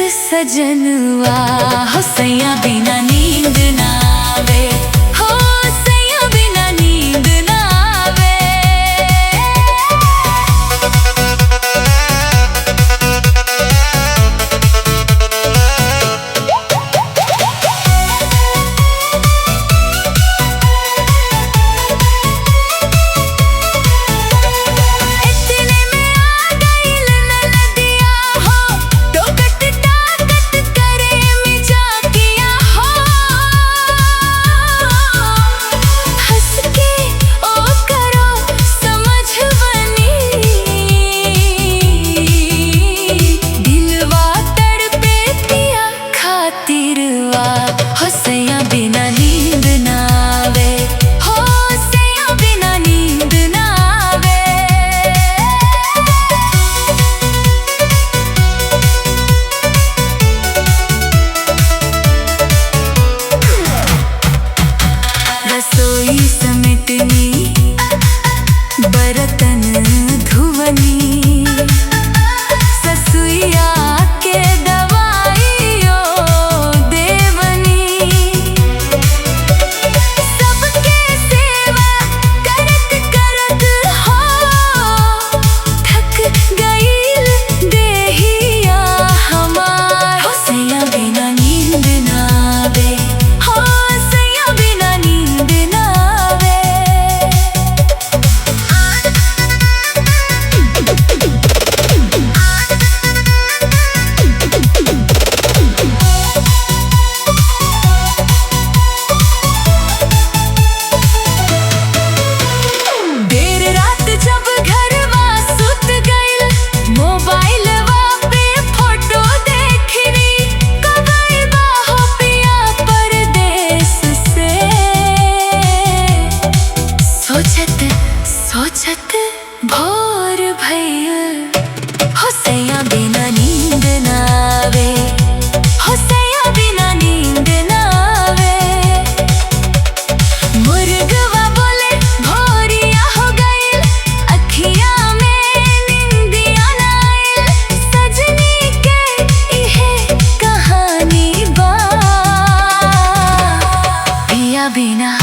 सजनवा हो सैया बिना नींद ना आवे, हो सैया बिना नींद ना आवे। हो सैया बिना नींद ना आवे, हो सैया बिना नींद ना आवे। रसोई समेटनी, बर्तन धुवनी, ससुइया के सोचत भोर भइल, हो सैया बिना नींद ना आवे, हो सैया बिना नींद ना आवे। मुर्गवा बोले भोरिया हो गइल, अखिया में नींदिया ना आइल, सजनी के इहे कहानी बा, पिया बिना